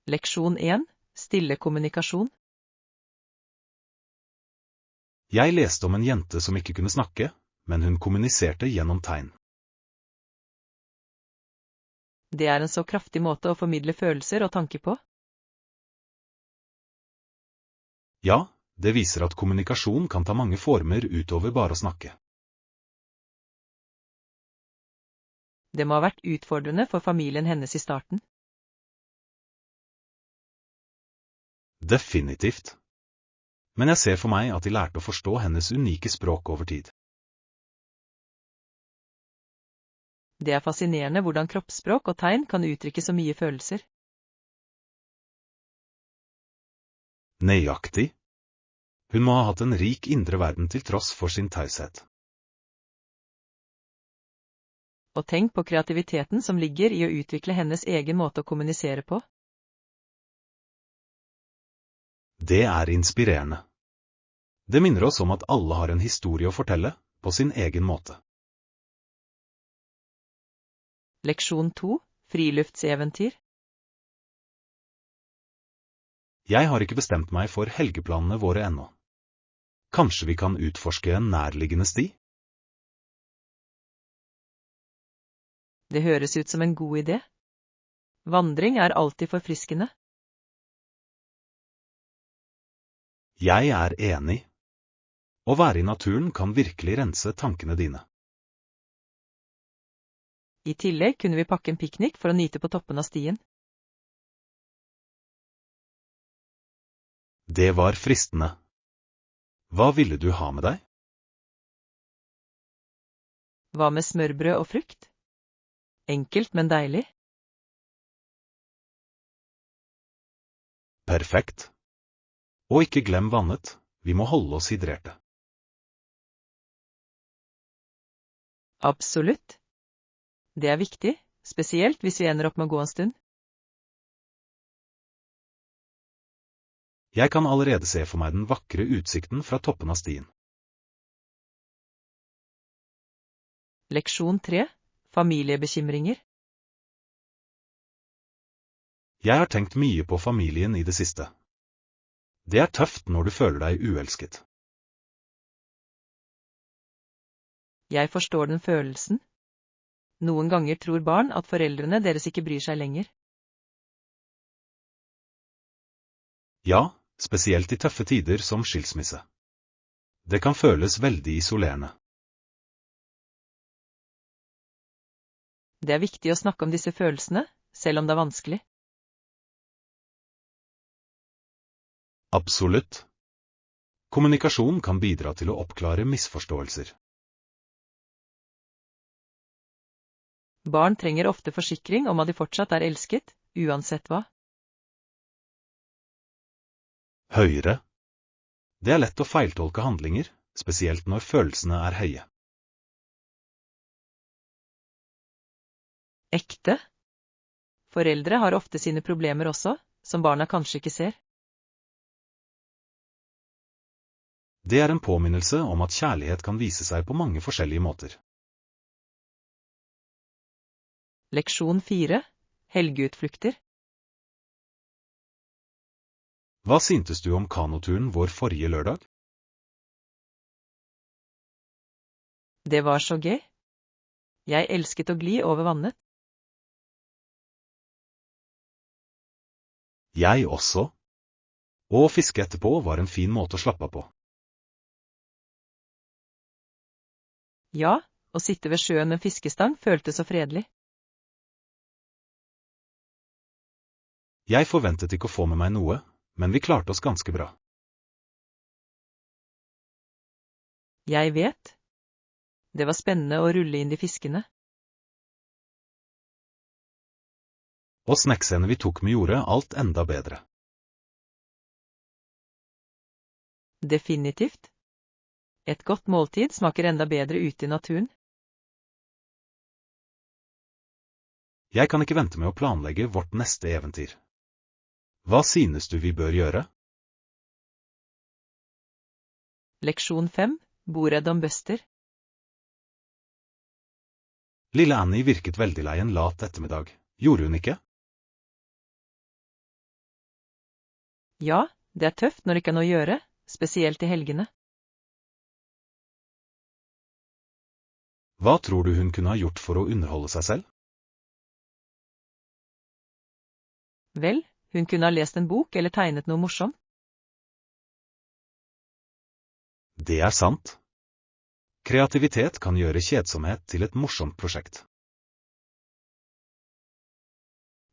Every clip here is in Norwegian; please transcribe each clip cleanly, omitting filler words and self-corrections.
Leksjon 1. Stille kommunikasjon. Jeg leste om en jente som ikke kunne snakke, men hun kommuniserte gjennom tegn. Det er en så kraftig måte å formidle følelser og tanker på. Ja, det viser at kommunikasjon kan ta mange former utover bare å snakke. Det må ha vært utfordrende for familien hennes i starten. Definitivt. Men jeg ser for meg at de lærte å forstå hennes unike språk over tid. Det er fascinerende hvordan kroppsspråk og tegn kan uttrykke så mye følelser. Nøyaktig. Hun må ha hatt en rik indre verden til tross for sin taushet. Og tenk på kreativiteten som ligger i å utvikle hennes egen måte å kommunisere på. Det er inspirerende. Det minner oss om at alle har en historie å fortelle, på sin egen måte. Leksjon 2. Friluftseventyr. Jeg har ikke bestemt meg for helgeplanene våre ennå. Kanskje vi kan utforske en nærliggende sti? Det høres ut som en god idé. Vandring er alltid forfriskende. Jeg er enig. Å være i naturen kan virkelig rense tankene dine. I tillegg kunne vi pakke en piknik for å nyte på toppen av stien. Det var fristende. Hva ville du ha med deg? Hva med smørbrød og frukt? Enkelt, men deilig. Perfekt. Og ikke glem vannet, vi må holde oss hydrerte. Absolutt. Det er viktig, spesielt hvis vi ender opp med å gå en stund. Jeg kan allerede se for meg den vakre utsikten fra toppen av stien. Leksjon 3. Familiebekymringer. Jeg har tenkt mye på familien i det siste. Det er tøft når du føler deg uelsket. Jeg forstår den følelsen. Noen ganger tror barn at foreldrene deres ikke bryr seg lenger. Ja, spesielt i tøffe tider som skilsmisse. Det kan føles veldig isolerende. Det er viktig å snakke om disse følelsene, selv om det er vanskelig. Absolutt. Kommunikasjon kan bidra til å oppklare misforståelser. Barn trenger ofte forsikring om at de fortsatt er elsket, uansett hva. Høyere. Det er lett å feiltolke handlinger, spesielt når følelsene er høye. Ekte. Foreldre har ofte sine problemer også, som barna kanskje ikke ser. Det er en påminnelse om at kjærlighet kan vise seg på mange forskjellige måter. Leksjon 4. Helgeutflukter. Hva syntes du om kanoturen vår forrige lørdag? Det var så gøy. Jeg elsket å gli over vannet. Jeg også. Og å fiske etterpå var en fin måte å slappe av på. Ja, å sitte ved sjøen med fiskestang føltes så fredelig. Jeg forventet ikke å få med meg noe, men vi klarte oss ganske bra. Jeg vet. Det var spennende å rulle inn de fiskene. Og snacksene vi tok med gjorde alt enda bedre. Definitivt. Et godt måltid smaker enda bedre ute i naturen. Jeg kan ikke vente med å planlegge vårt neste eventyr. Hva synes du vi bør gjøre? Leksjon 5. Boredd om Buster. Lille Annie virket veldig lei en lat ettermiddag, gjorde hun ikke? Ja, det tøft når det ikke er noe å gjøre, spesielt i helgene. Hva tror du hun kunne ha gjort for å underholde seg selv? Vel, hun kunne ha lest en bok eller tegnet noe morsomt. Det er sant. Kreativitet kan gjøre kjedsomhet til et morsomt prosjekt.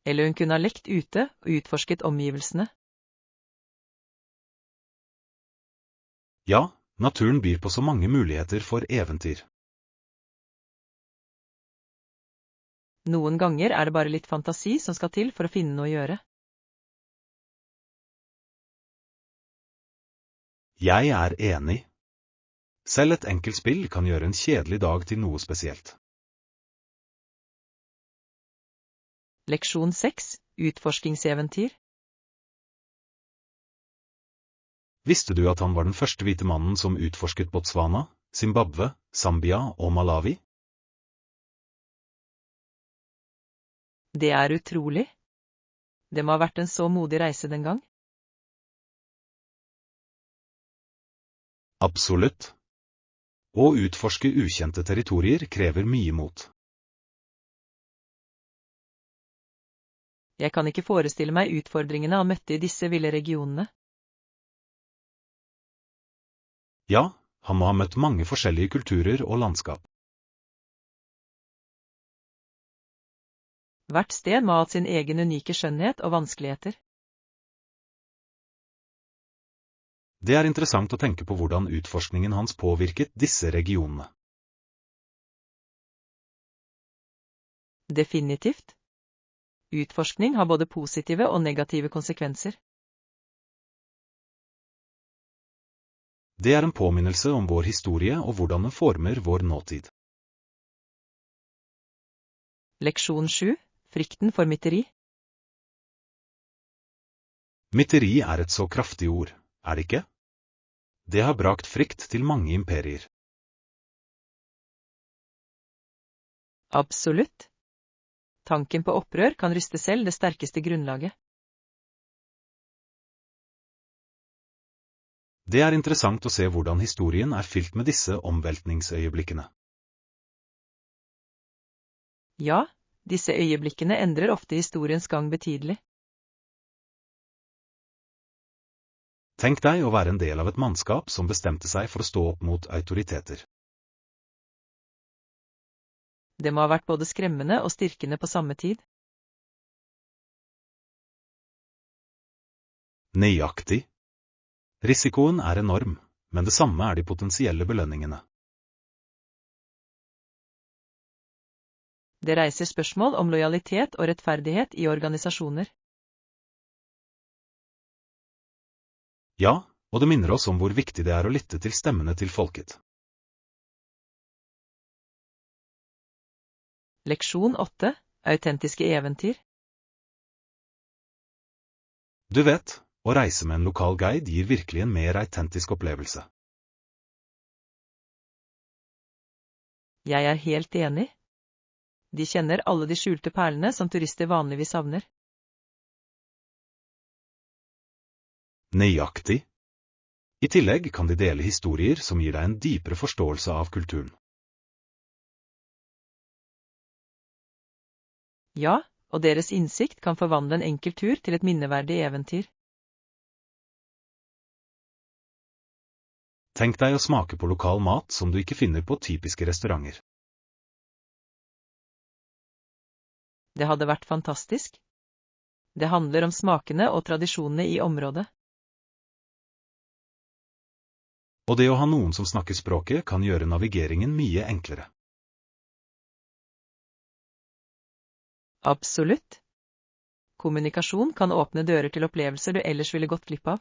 Eller hun kunne ha lekt ute og utforsket omgivelsene. Ja, naturen byr på så mange muligheter for eventyr. Noen ganger er det bare litt fantasi som skal til for å finne noe å gjøre. Jeg er enig. Selv et enkelt spill kan gjøre en kjedelig dag til noe spesielt. Leksjon 6. Utforskingseventyr. Visste du at han var den første hvite mannen som utforsket Botswana, Zimbabwe, Zambia og Malawi? Det er utrolig. Det må ha vært en så modig reise den gang. Absolutt. Å utforske ukjente territorier krever mye mot. Jeg kan ikke forestille meg utfordringene han møtte i disse ville regionene. Ja, han må ha møtt mange forskjellige kulturer og landskap. Hvert sted må ha hatt sin egen unike skjønnhet og vanskeligheter. Det er interessant å tenke på hvordan utforskningen hans påvirket disse regionene. Definitivt. Utforskning har både positive og negative konsekvenser. Det er en påminnelse om vår historie og hvordan den former vår nåtid. Leksjon 7. Frykten for mytteri. Mytteri er et så kraftig ord, er det ikke? Det har brakt frykt til mange imperier. Absolutt. Tanken på opprør kan ryste selv det sterkeste grunnlaget. Det er interessant å se hvordan historien er fylt med disse omveltningsøyeblikkene. Ja, disse øyeblikkene endrer ofte historiens gang betydelig. Tenk deg å være en del av et mannskap som bestemte seg for å stå opp mot autoriteter. Det må ha vært både skremmende og styrkende på samme tid. Nøyaktig. Risikoen er enorm, men det samme er de potensielle belønningene. Det reiser spørsmål om lojalitet og rettferdighet i organisasjoner. Ja, og det minner oss om hvor viktig det er å lytte til stemmene til folket. Leksjon 8. Autentiske eventyr. Du vet, å reise med en lokal guide gir virkelig en mer autentisk opplevelse. Jeg er helt enig. De kjenner alle de skjulte perlene som turister vanligvis savner. Nøyaktig. I tillegg kan de dele historier som gir deg en dypere forståelse av kulturen. Ja, og deres innsikt kan forvandle en enkel tur til et minneverdig eventyr. Tenk deg å smake på lokal mat som du ikke finner på typiske restauranter. Det hadde vært fantastisk. Det handler om smakene og tradisjonene i området. Og det å ha noen som snakker språket kan gjøre navigeringen mye enklere. Absolutt. Kommunikasjon kan åpne dører til opplevelser du ellers ville gått glipp av.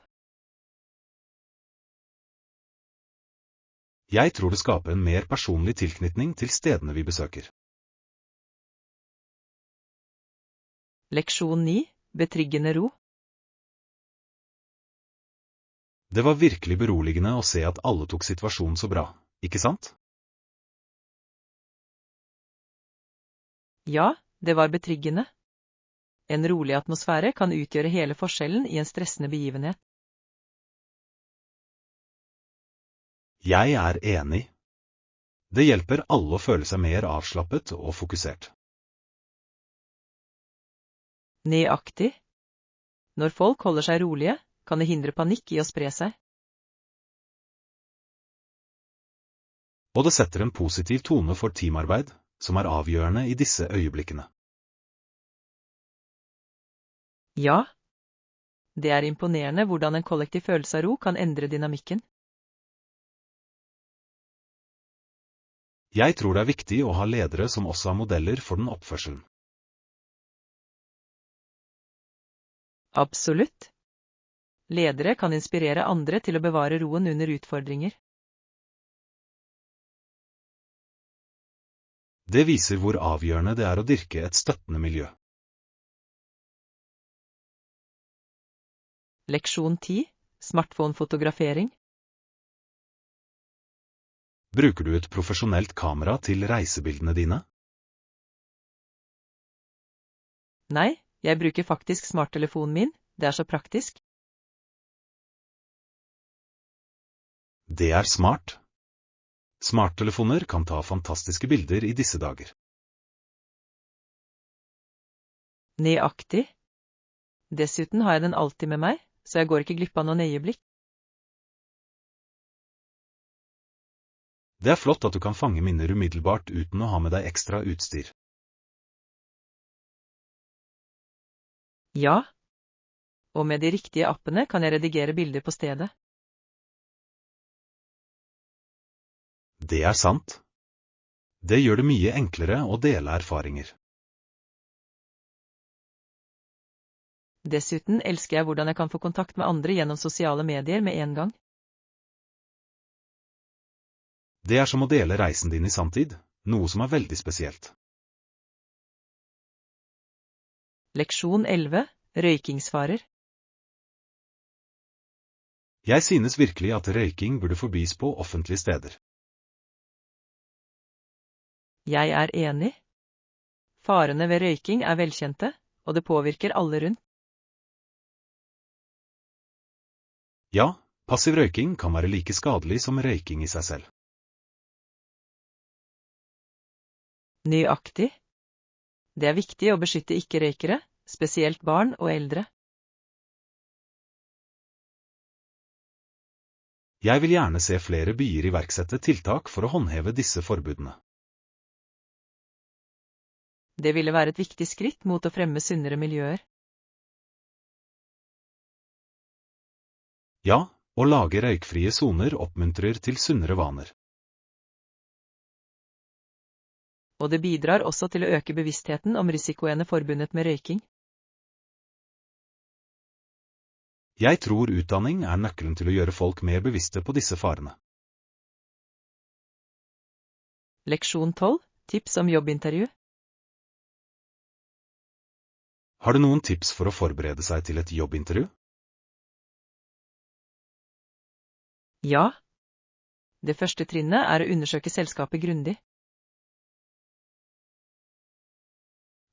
Jeg tror det skaper en mer personlig tilknytning til stedene vi besøker. Leksjon 9. Betryggende ro. Det var virkelig beroligende å se at alle tok situasjonen så bra, ikke sant? Ja, det var betryggende. En rolig atmosfære kan utgjøre hele forskjellen i en stressende begivenhet. Jeg er enig. Det hjelper alle å føle seg mer avslappet og fokusert. Nøyaktig. Når folk holder seg rolige, kan det hindre panikk i å spre seg. Og det setter en positiv tone for teamarbeid, som er avgjørende i disse øyeblikkene. Ja. Det er imponerende hvordan en kollektiv følelse av ro kan endre dynamikken. Jeg tror det er viktig å ha ledere som også har modeller for den oppførselen. Absolutt. Ledere kan inspirere andre til å bevare roen under utfordringer. Det viser hvor avgjørende det er å dyrke et støttende miljø. Leksjon 10. Smartphone-fotografering. Bruker du et profesjonelt kamera til reisebildene dine? Nei, jeg bruker faktisk smarttelefonen min, det er så praktisk. Det er smart. Smarttelefoner kan ta fantastiske bilder i disse dager. Nøyaktig. Dessuten har jeg den alltid med meg, så jeg går ikke glipp av noen øyeblikk. Det er flott at du kan fange minner umiddelbart uten å ha med deg ekstra utstyr. Ja. Og med de riktige appene kan jeg redigere bilder på stedet. Det er sant. Det gjør det mye enklere å dele erfaringer. Dessuten elsker jeg hvordan jeg kan få kontakt med andre gjennom sosiale medier med en gang. Det er som å dele reisen din i sanntid, noe som er veldig spesielt. Leksjon 11. Røykingsfarer. Jeg synes virkelig at røyking burde forbys på offentlige steder. Jeg er enig. Farene ved røyking er velkjente, og det påvirker alle rundt. Ja, passiv røyking kan være like skadelig som røyking i seg selv. Nøyaktig. Det er viktig å beskytte ikke-røykere, spesielt barn og eldre. Jeg vil gjerne se flere byer iverksette tiltak for å håndheve disse forbudene. Det ville være et viktig skritt mot å fremme sunnere miljøer. Ja, å lage røykfrie soner oppmuntrer til sunnere vaner. Og det bidrar også til å øke bevisstheten om risikoene forbundet med røyking. Jeg tror utdanning er nøkkelen til å gjøre folk mer bevisste på disse farene. Leksjon 12. Tips om jobbintervju. Har du noen tips for å forberede seg til et jobbintervju? Ja. Det første trinnet er å undersøke selskapet grundig.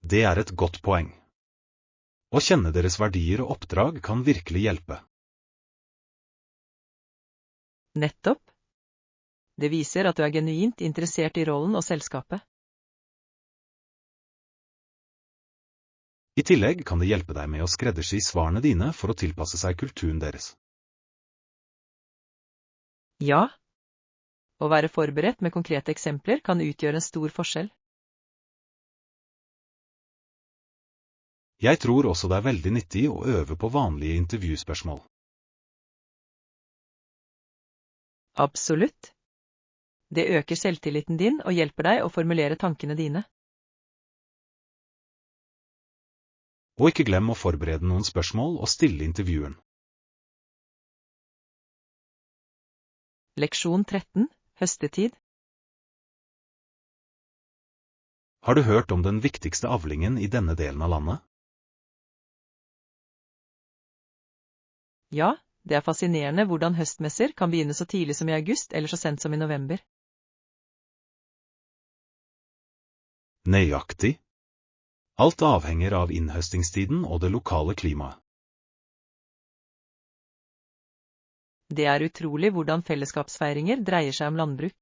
Det er et godt poeng. Å kjenne deres verdier og oppdrag kan virkelig hjelpe. Nettopp. Det viser at du er genuint interessert i rollen og selskapet. I tillegg kan det hjelpe deg med å skreddersy svarene dine for å tilpasse seg kulturen deres. Ja. Å være forberedt med konkrete eksempler kan utgjøre en stor forskjell. Jeg tror også det er veldig nyttig å øve på vanlige intervjuspørsmål. Absolutt. Det øker selvtilliten din og hjelper deg å formulere tankene dine. Og ikke glem å forberede noen spørsmål og stille intervjueren. Leksjon 13. Høstetid. Har du hørt om den viktigste avlingen i denne delen av landet? Ja, det er fascinerende hvordan høstmesser kan begynne så tidlig som i august eller så sent som i november. Nøyaktig. Alt avhenger av innhøstingstiden og det lokale klimaet. Det er utrolig hvordan fellesskapsfeiringer dreier seg om landbruk.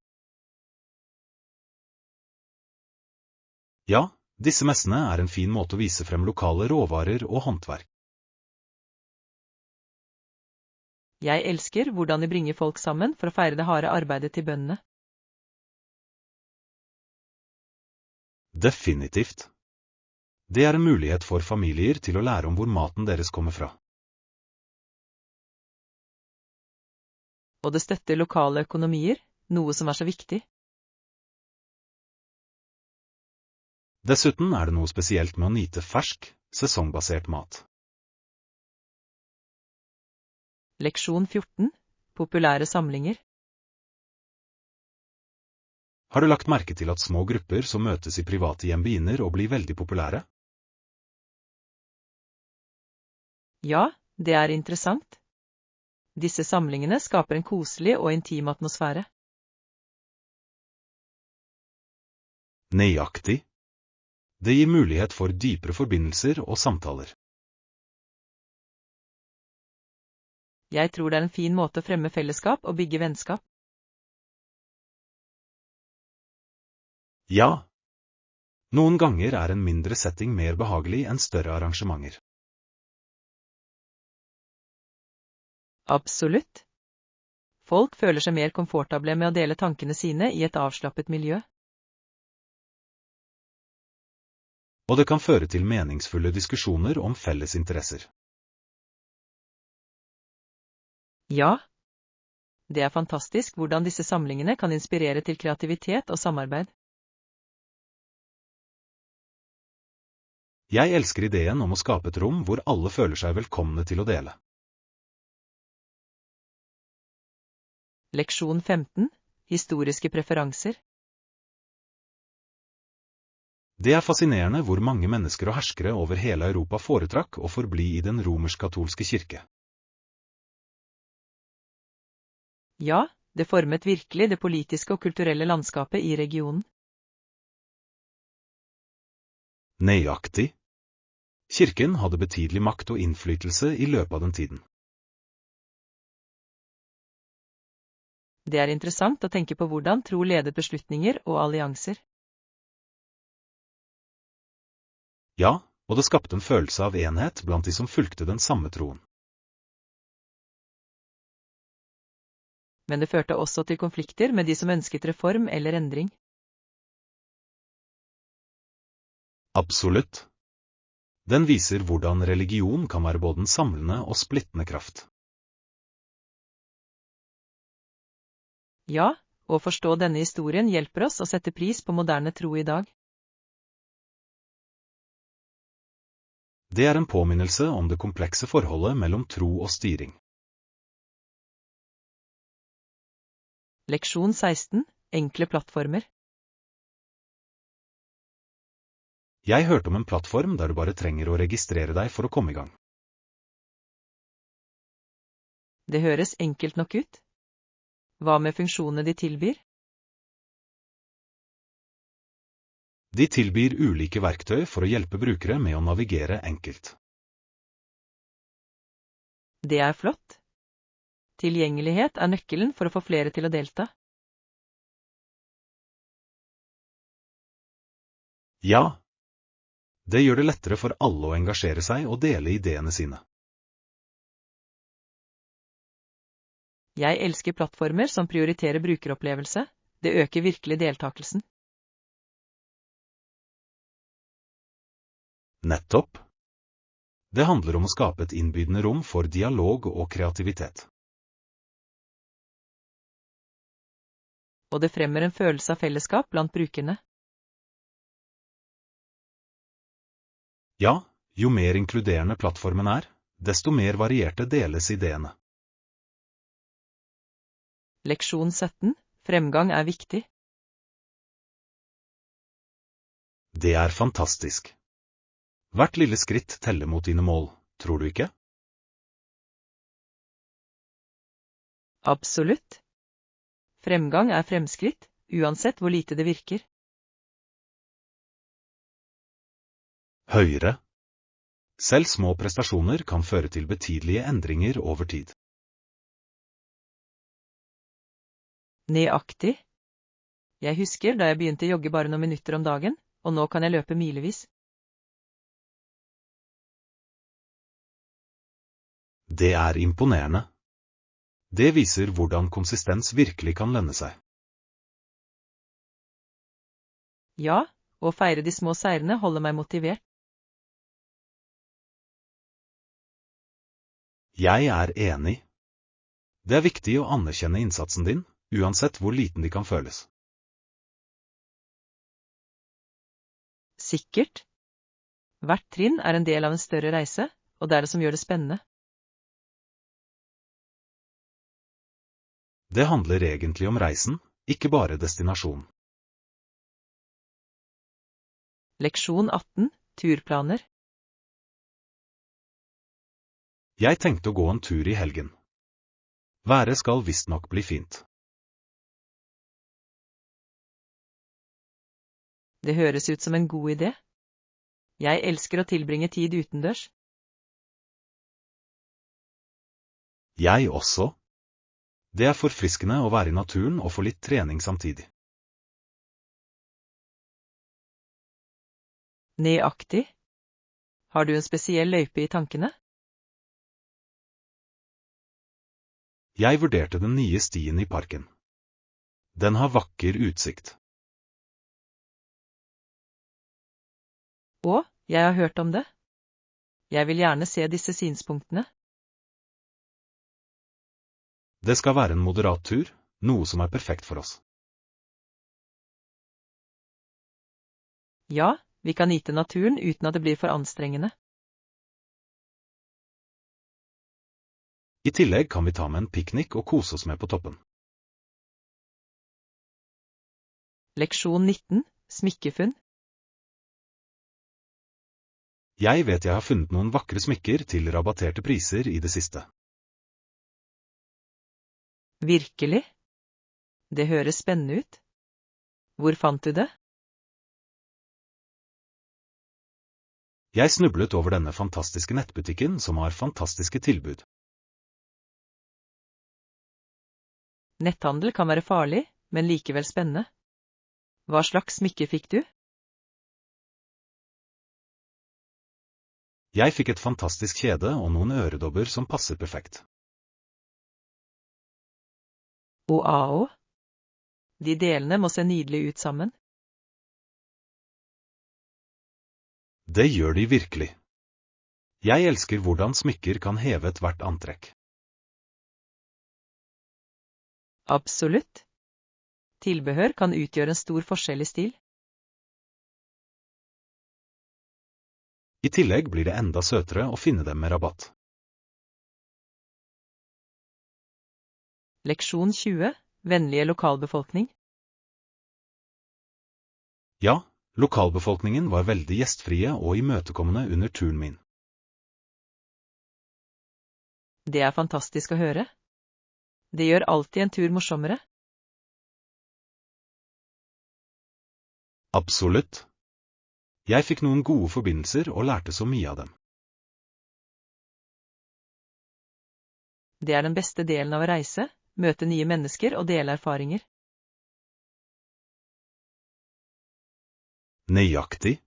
Ja, disse messene er en fin måte å vise frem lokale råvarer og håndverk. Jeg elsker hvordan de bringer folk sammen for å feire det harde arbeidet til bøndene. Definitivt. Det er en mulighet for familier til å lære om hvor maten deres kommer fra. Og det støtter lokale økonomier, noe som er så viktig. Dessuten er det noe spesielt med å nyte fersk, sesongbasert mat. Leksjon 14. Populære samlinger. Har du lagt merke til at små grupper som møtes i private hjem begynner å bli veldig populære? Ja, det er interessant. Disse samlingene skaper en koselig og intim atmosfære. Nøyaktig. Det gir mulighet for dypere forbindelser og samtaler. Jeg tror det er en fin måte å fremme fellesskap og bygge vennskap. Ja. Noen ganger er en mindre setting mer behagelig enn større arrangementer. Absolutt. Folk føler seg mer komfortable med å dele tankene sine i et avslappet miljø. Og det kan føre til meningsfulle diskusjoner om felles interesser. Ja. Det er fantastisk hvordan disse samlingene kan inspirere til kreativitet og samarbeid. Jeg elsker ideen om å skape et rom hvor alle føler seg velkomne til å dele. Leksjon 15. Historiske preferanser. Det er fascinerende hvor mange mennesker og herskere over hele Europa foretrakk å forbli i den romersk-katolske kirke. Ja, det formet virkelig det politiske og kulturelle landskapet i regionen. Nøyaktig. Kirken hadde betydelig makt og innflytelse i løpet av den tiden. Det er interessant å tenke på hvordan tro ledet beslutninger og allianser. Ja, og det skapte en følelse av enhet blant de som fulgte den samme troen. Men det førte også til konflikter med de som ønsket reform eller endring. Absolutt. Den viser hvordan religion kan være både en samlende og splittende kraft. Ja, å forstå denne historien hjelper oss å sette pris på moderne tro i dag. Det er en påminnelse om det komplekse forholdet mellom tro og styring. Leksjon 16. Enkle plattformer. Jeg hørte om en plattform der du bare trenger å registrere deg for å komme i gang. Det høres enkelt nok ut. Hva med funksjonene de tilbyr? De tilbyr ulike verktøy for å hjelpe brukere med å navigere enkelt. Det er flott. Tilgjengelighet er nøkkelen for å få flere til å delta. Ja. Det gjør det lettere for alle å engasjere seg og dele ideene sine. Jeg elsker plattformer som prioriterer brukeropplevelse. Det øker virkelig deltakelsen. Nettopp. Det handler om å skape et innbydende rom for dialog og kreativitet. Og det fremmer en følelse av fellesskap blant brukerne. Ja, jo mer inkluderende plattformen er, desto mer varierte deles ideene. Leksjon 17. Fremgang er viktig. Det er fantastisk. Hvert lille skritt teller mot dine mål, tror du ikke? Absolutt. Fremgang er fremskritt, uansett hvor lite det virker. Høyere. Selv små prestasjoner kan føre til betydelige endringer over tid. Nøyaktig. Jeg husker da jeg begynte å jogge bare noen minutter om dagen, og nå kan jeg løpe milevis. Det er imponerende. Det viser hvordan konsistens virkelig kan lønne seg. Ja, å feire de små seirene holder meg motivert. Jeg er enig. Det er viktig å anerkjenne innsatsen din, uansett hvor liten de kan føles. Sikkert. Hvert trinn er en del av en større reise, og det er det som gjør det spennende. Det handler egentlig om reisen, ikke bare destinasjonen. Leksjon 18. Turplaner. Jeg tenkte å gå en tur i helgen. Været skal visstnok bli fint. Det høres ut som en god idé. Jeg elsker å tilbringe tid utendørs. Jeg også. Det er forfriskende å være i naturen og få litt trening samtidig. Nøyaktig. Har du en spesiell løype i tankene? Jeg vurderte den nye stien i parken. Den har vakker utsikt. Å, jeg har hørt om det. Jeg vil gjerne se disse synspunktene. Det skal være en moderat tur, noe som er perfekt for oss. Ja, vi kan nyte naturen uten at det blir for anstrengende. I tillegg kan vi ta med en piknik og kose oss med på toppen. Leksjon 19. Smykkefunn. Jeg vet jeg har funnet noen vakre smykker til rabatterte priser i det siste. Virkelig? Det høres spennende ut. Hvor fant du det? Jeg snublet over denne fantastiske nettbutikken som har fantastiske tilbud. Netthandel kan være farlig, men likevel spennende. Hva slags smykker fikk du? Jeg fikk et fantastisk kjede og noen øredobber som passer perfekt. Wow! De delene må se nydelig ut sammen. Det gjør de virkelig. Jeg elsker hvordan smykker kan heve ethvert antrekk. Absolutt. Tilbehør kan utgjøre en stor forskjell i stil. I tillegg blir det enda søtere å finne dem med rabatt. Leksjon 20. Vennlige lokalbefolkning. Ja, lokalbefolkningen var veldig gjestfrie og imøtekommende under turen min. Det er fantastisk å høre. Det gjør alltid en tur morsommere. Absolutt. Jeg fikk noen gode forbindelser og lærte så mye av dem. Det er den beste delen av å reise, møte nye mennesker og dele erfaringer. Nøyaktig.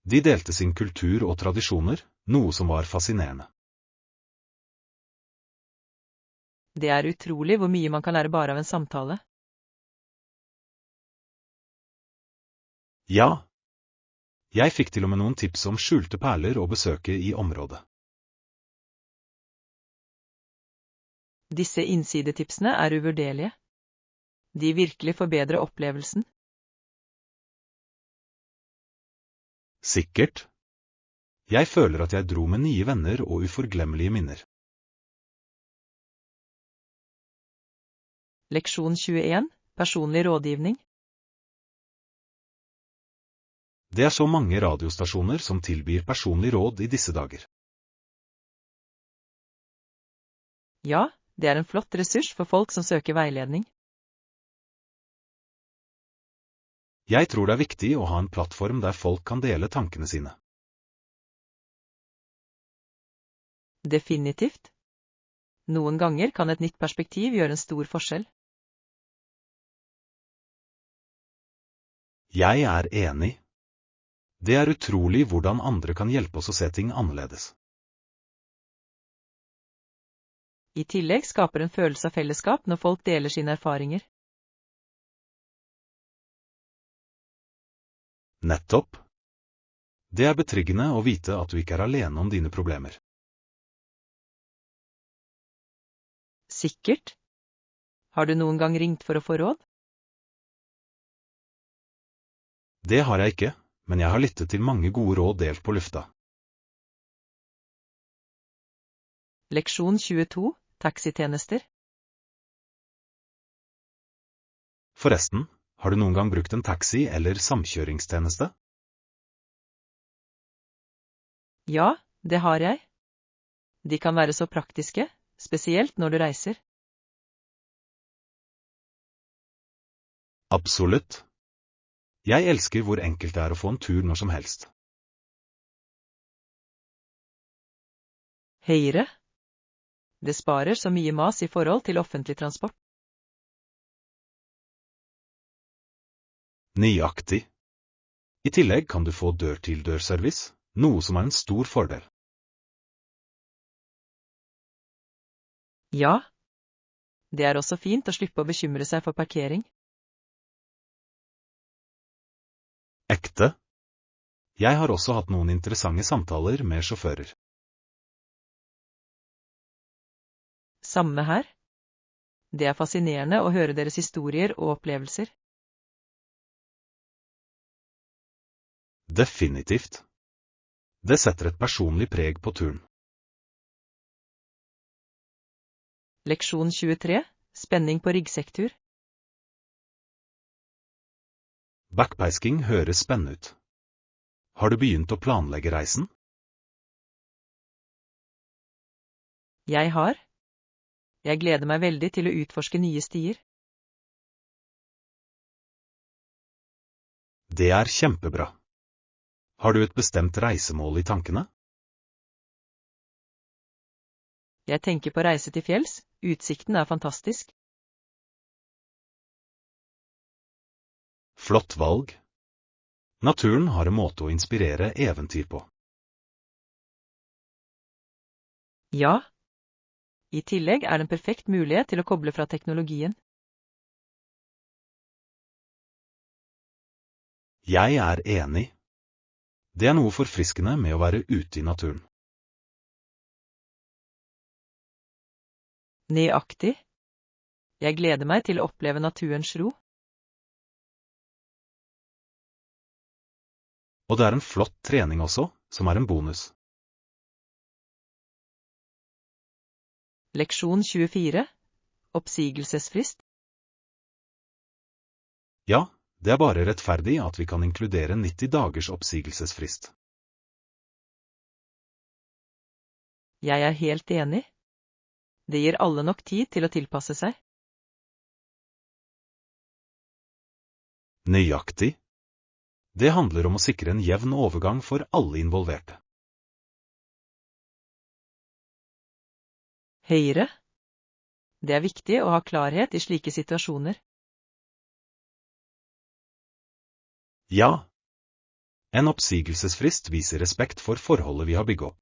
De delte sin kultur og tradisjoner, noe som var fascinerende. Det er utrolig hvor mye man kan lære bare av en samtale. Ja. Jeg fikk til og med noen tips om skjulte perler å besøke i området. Disse innsidetipsene er uvurderlige. De virkelig forbedrer opplevelsen. Sikkert. Jeg føler at jeg dro med nye venner og uforglemmelige minner. Leksjon 21. Personlig rådgivning. Det er så mange radiostasjoner som tilbyr personlig råd i disse dager. Ja, det er en flott ressurs for folk som søker veiledning. Jeg tror det er viktig å ha en plattform der folk kan dele tankene sine. Definitivt. Noen ganger kan et nytt perspektiv gjøre en stor forskjell. Jeg er enig. Det er utrolig hvordan andre kan hjelpe oss å se ting annerledes. I tillegg skaper en følelse av fellesskap når folk deler sine erfaringer. Nettopp. Det er betryggende å vite at du ikke er alene om dine problemer. Sikkert. Har du noen gang ringt for å få råd? Det har jeg ikke, men jeg har lyttet til mange gode råd delt på lufta. Leksjon 22, taxitjenester. Forresten, har du noen gang brukt en taxi eller samkjøringstjeneste? Ja, det har jeg. De kan være så praktiske, spesielt når du reiser. Absolutt. Jeg elsker hvor enkelt det er å få en tur når som helst. Høyre. Det sparer så mye mas i forhold til offentlig transport. Nøyaktig. I tillegg kan du få dør-til-dør-service, noe som er en stor fordel. Ja. Det er også fint å slippe å bekymre seg for parkering. Ekte. Jeg har også hatt noen interessante samtaler med sjåfører. Samme her. Det er fascinerende å høre deres historier og opplevelser. Definitivt. Det setter et personlig preg på turen. Leksjon 23, spenning på ryggsekktur. Backpacking høres spennende ut. Har du begynt å planlegge reisen? Jeg har. Jeg gleder meg veldig til å utforske nye stier. Det er kjempebra. Har du et bestemt reisemål i tankene? Jeg tenker på reise til fjells, utsikten er fantastisk. Flott valg. Naturen har en måte å inspirere eventyr på. Ja. I tillegg er det en perfekt mulighet til å koble fra teknologien. Jeg er enig. Det er noe forfriskende med å være ute i naturen. Nøyaktig. Jeg gleder meg til å oppleve naturens ro. Og det er en flott trening også, som er en bonus. Leksjon 24, oppsigelsesfrist. Ja, det er bare rettferdig at vi kan inkludere 90 dagers oppsigelsesfrist. Jeg er helt enig. Det gir alle nok tid til å tilpasse seg. Nøyaktig. Det handler om å sikre en jevn overgang for alle involverte. Høyre. Det er viktig å ha klarhet i slike situasjoner. Ja. En oppsigelsesfrist viser respekt for forholdet vi har bygget opp.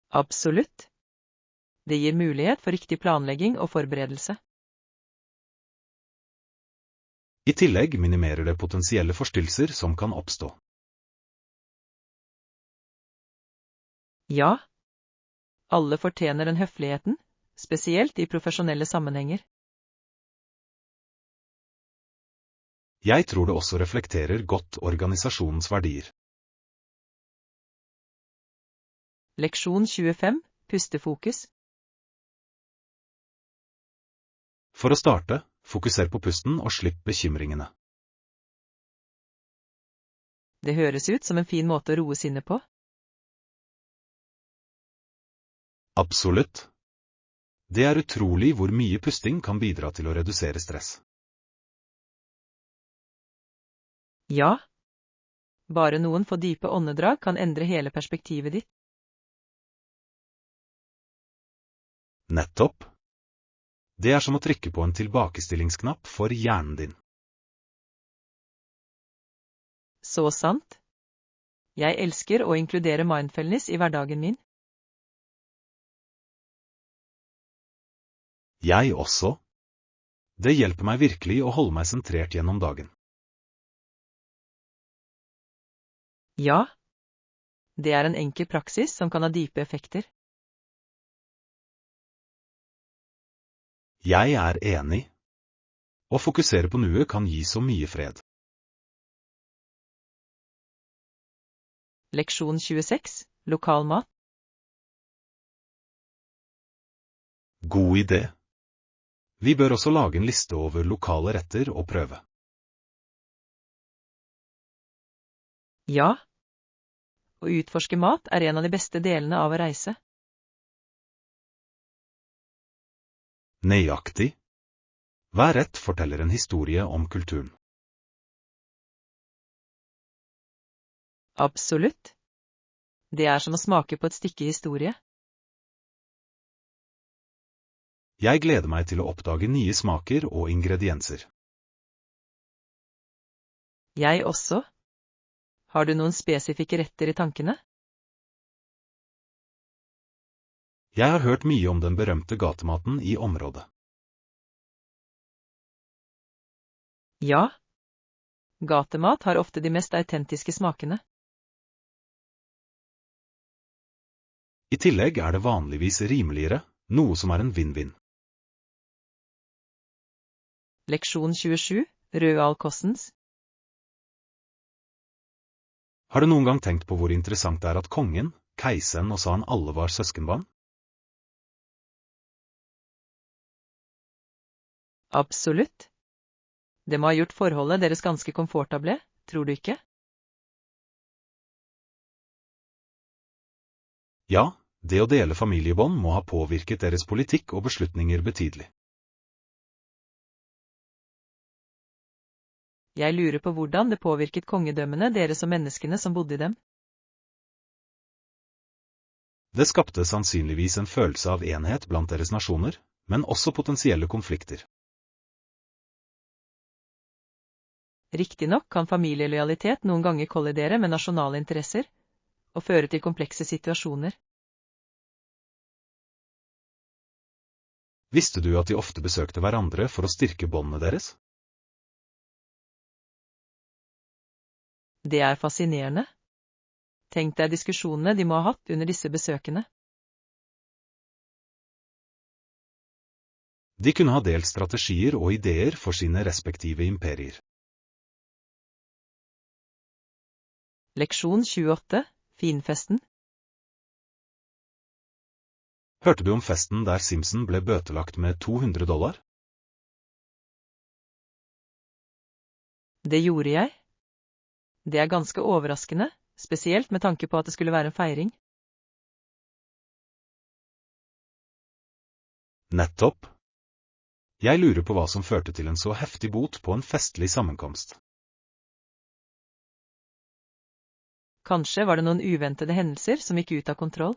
Absolutt. Det gir mulighet for riktig planlegging og forberedelse. I tillegg minimerer det potensielle forstyrrelser som kan oppstå. Ja. Alle fortjener den høfligheten, spesielt i profesjonelle sammenhenger. Jeg tror det også reflekterer godt organisasjonens verdier. Leksjon 25, pustefokus. For å starte, fokuser på pusten og slipp bekymringene. Det høres ut som en fin måte å roe sinnet på. Absolutt. Det er utrolig hvor mye pusting kan bidra til å redusere stress. Ja. Bare noen få dype åndedrag kan endre hele perspektivet ditt. Nettopp. Det er som å trykke på en tilbakestillingsknapp for hjernen din. Så sant. Jeg elsker å inkludere mindfulness i hverdagen min. Jeg også. Det hjelper meg virkelig å holde meg sentrert gjennom dagen. Ja. Det er en enkel praksis som kan ha dype effekter. Jeg er enig. Å fokusere på nuet kan gi så mye fred. Leksjon 26. Lokal mat. God idé. Vi bør også lage en liste over lokale retter og prøve. Ja. Å utforske mat er en av de beste delene av å reise. Nøyaktig. Hver rett forteller en historie om kulturen. Absolutt. Det er som å smake på et stykke historie. Jeg gleder meg til å oppdage nye smaker og ingredienser. Jeg også. Har du noen spesifikke retter i tankene? Jeg har hørt mye om den berømte gatematen i området. Ja. Gatemat har ofte de mest autentiske smakene. I tillegg er det vanligvis rimeligere, noe som er en vinn-vinn. Leksjon 27. Rødal-kostens. Har du noen gang tenkt på hvor interessant det er at kongen, keiseren og han alle var søskenbarn? Absolutt. Det må ha gjort forholdet deres ganske komfortable, tror du ikke? Ja, det å dele familiebånd må ha påvirket deres politikk og beslutninger betydelig. Jeg lurer på hvordan det påvirket kongedømmene deres og menneskene som bodde i dem. Det skapte sannsynligvis en følelse av enhet blant deres nasjoner, men også potensielle konflikter. Riktignok kan familielojalitet noen ganger kollidere med nasjonale interesser, og føre til komplekse situasjoner. Visste du at de ofte besøkte hverandre for å styrke båndene deres? Det er fascinerende. Tenk deg diskusjonene de må ha hatt under disse besøkene. De kunne ha delt strategier og ideer for sine respektive imperier. Leksjon 28. Finfesten. Hørte du om festen der Simpson ble bøtelagt med $200? Det gjorde jeg. Det er ganske overraskende, spesielt med tanke på at det skulle være en feiring. Nettopp. Jeg lurer på hva som førte til en så heftig bot på en festlig sammenkomst. Kanskje var det noen uventede hendelser som gikk ut av kontroll?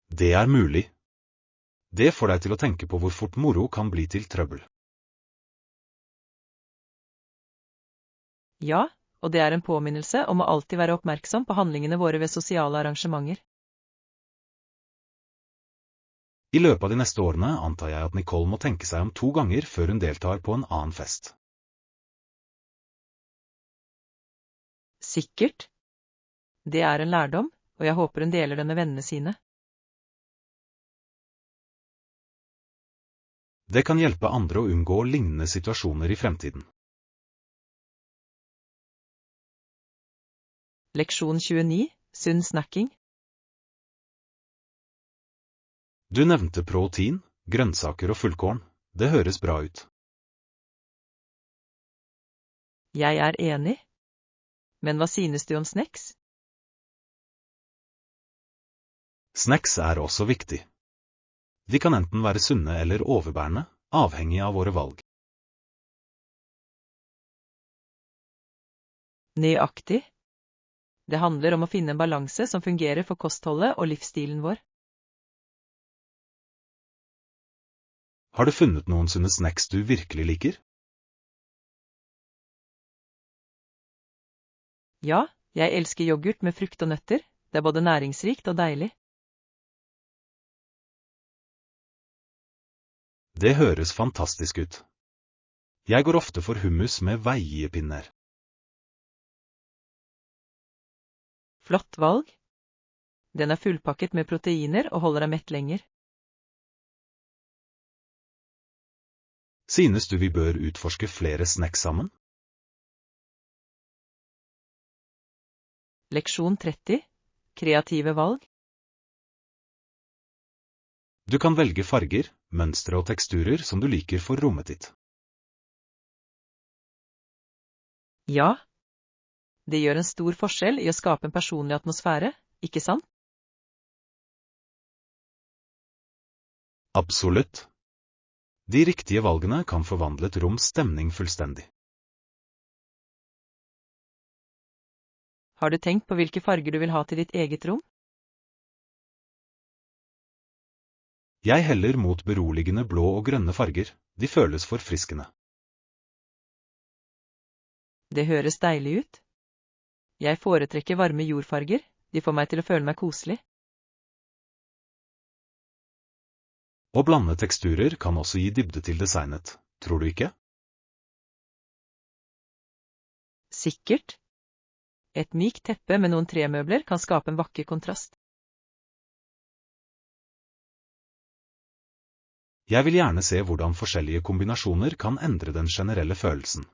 Det er mulig. Det får deg til å tenke på hvor fort moro kan bli til trøbbel. Ja, og det er en påminnelse om å alltid være oppmerksom på handlingene våre ved sosiale arrangementer. I løpet av de neste årene antar jeg at Nicole må tenke seg om 2 ganger før hun deltar på en annen fest. Sikkert. Det er en lærdom, og jeg håper hun deler det med vennene sine. Det kan hjelpe andre å unngå lignende situasjoner i fremtiden. Leksjon 29. Sunn snacking. Du nevnte protein, grønnsaker og fullkorn. Det høres bra ut. Jeg er enig. Men hva synes du om snacks? Snacks er også viktig. De kan enten være sunne eller overbærende, avhengig av våre valg. Nøyaktig. Det handler om å finne en balanse som fungerer for kostholdet og livsstilen vår. Har du funnet noen sunne snacks du virkelig liker? Ja, jeg elsker yoghurt med frukt og nøtter. Det er både næringsrikt og deilig. Det høres fantastisk ut. Jeg går ofte for hummus med veiepinner. Flott valg. Den er fullpakket med proteiner og holder deg mett lenger. Synes du vi bør utforske flere snacks sammen? Leksjon 30. Kreative valg. Du kan velge farger, mønstre og teksturer som du liker for rommet ditt. Ja. Det gjør en stor forskjell i å skape en personlig atmosfære, ikke sant? Absolutt. De riktige valgene kan forvandle et roms stemning fullstendig. Har du tenkt på hvilke farger du vil ha til ditt eget rom? Jeg heller mot beroligende blå og grønne farger, de føles forfriskende. Det høres deilig ut. Jeg foretrekker varme jordfarger, de får meg til å føle meg koselig. Å blande teksturer kan også gi dybde til designet, tror du ikke? Sikkert. Et mykt teppe med noen tremøbler kan skape en vakker kontrast. Jeg vil gjerne se hvordan forskjellige kombinasjoner kan endre den generelle følelsen.